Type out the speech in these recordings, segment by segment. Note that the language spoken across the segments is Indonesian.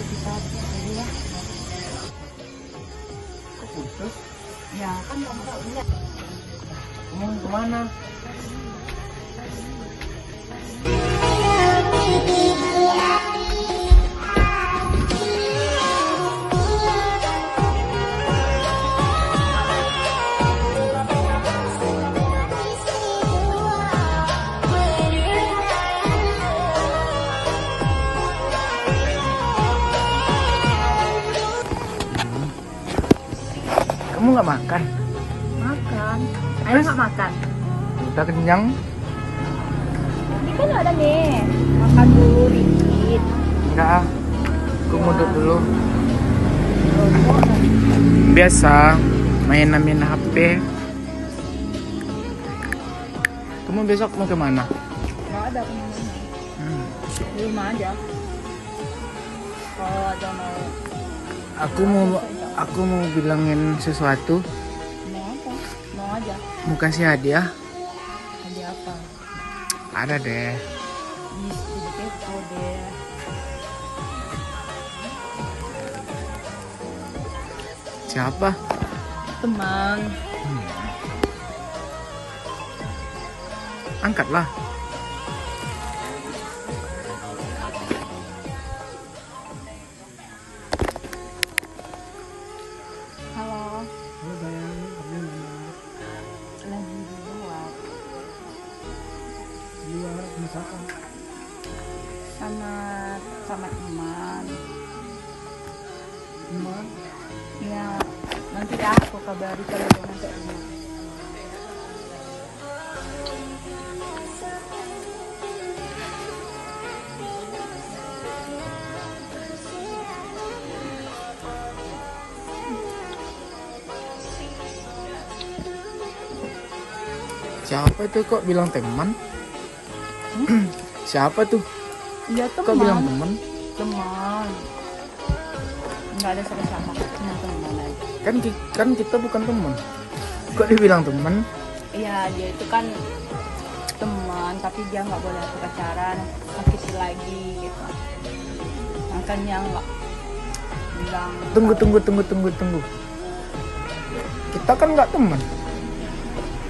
baik kita dulu ya. Kok putus? Ya kan kamu nggak punya. Kamu kemana? Kamu nggak makan? Makan. Ayah nggak makan. Udah kenyang? Ini kan ada nih. Makan dulu dikit. Enggak ah. Aku mau duduk dulu. Rokok dan Biasa main HP. Kamu besok mau kemana? nggak ada kemana-mana. Di rumah aja. Kalau ada mau Aku mau bilangin sesuatu. mau apa? Mau aja. Mau kasih hadiah. Ada apa? Ada deh. Ih, jadi kepo deh. Siapa? Teman. Angkatlah. Halo. Halo sayang, kamu mana? Lagi di luar. Di luar misalkan. Sama teman. Teman. Ya, nanti ya aku kabari kalau dia nanti rumah. Siapa tuh kok bilang teman? Siapa tuh? Ya Kok bilang teman. teman? Teman. Nggak ada siapa-siapa. Cuma teman aja. Kan kita bukan teman. Kok dibilang teman? Iya, dia itu kan teman, tapi dia nggak boleh aku pacaran, sakiti lagi gitu. Makanya nggak bilang. Tunggu. Kita kan nggak teman.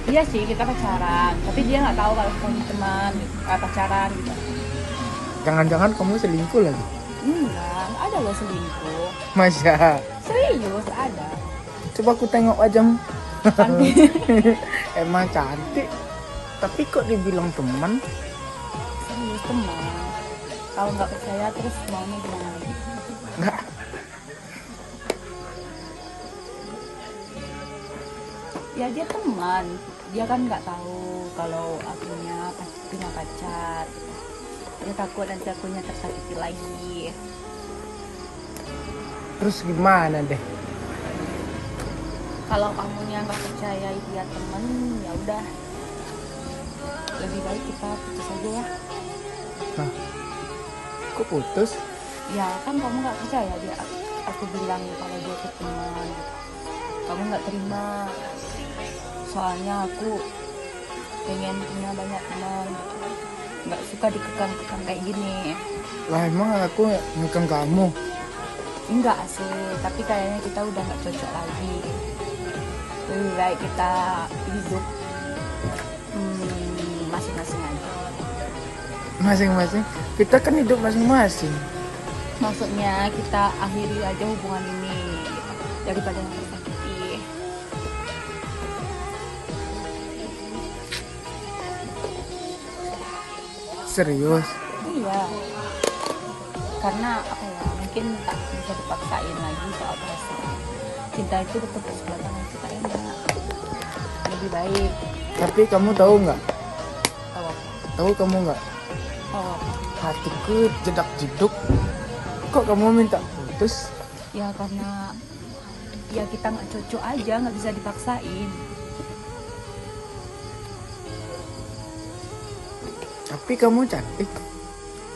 Iya sih, kita pacaran, tapi dia nggak tahu kalau kamu teman, gitu, pacaran gitu. Jangan-jangan kamu selingkuh lagi? Enggak ada loh selingkuh. Masa? Serius ada. Coba aku tengok wajahmu. Cantik. Emang cantik. Tapi kok dibilang teman? Serius teman. Kalau nggak percaya terus maunya gimana lagi? Nggak. Ya dia teman, dia kan nggak tahu kalau aku punya pacar. Dia takut nanti akunya tersakiti lagi. Terus gimana deh? Kalau kamunya nggak percaya dia teman, ya udah. Lebih baik kita putus aja ya. Nah, kok putus? Ya kan kamu nggak percaya dia. Aku bilang kalau dia itu teman. Kamu nggak terima. Soalnya aku pengen punya banyak teman. Nggak suka dikekang-kekang kayak gini. Lah emang aku ngekang kamu? Enggak sih, tapi kayaknya kita udah nggak cocok lagi. Lebih baik kita hidup masing-masing aja. Masing-masing? Kita kan hidup masing-masing. Maksudnya kita akhiri aja hubungan ini daripada yang tersakiti. Serius? Iya. Karena apa ya? Mungkin tak bisa dipaksain lagi soal perasaan. Cinta itu bertepuk sebelah tangan kita enak. Lebih baik. Tapi kamu tahu nggak? Tahu apa? Tahu kamu nggak? Tahu apa? Hatiku jedak jeduk. Kok kamu minta putus? Ya karena ya kita nggak cocok aja, nggak bisa dipaksain. Tapi kamu cantik.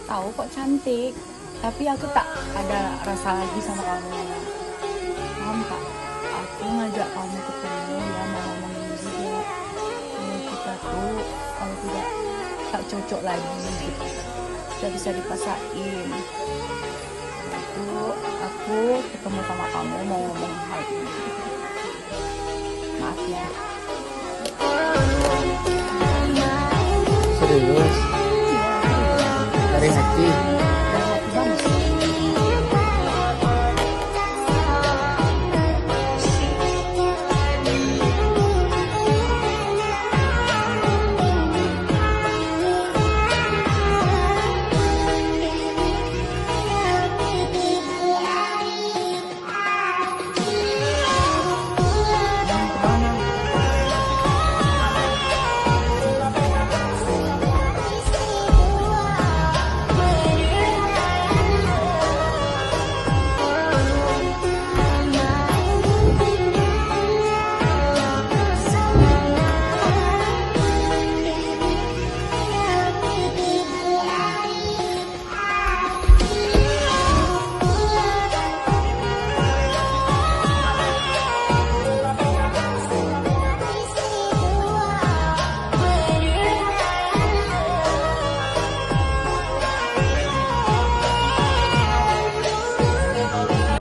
Tahu kok cantik, tapi aku tak ada rasa lagi sama kamu. Paham tak? Aku ngajak kamu ketemu ya mau ngomongin juga. Kalau kita tuh kalau tidak tak cocok lagi gitu, tidak bisa dipaksain. Itu aku ketemu sama kamu mau ngomong hal ini. Maaf ya.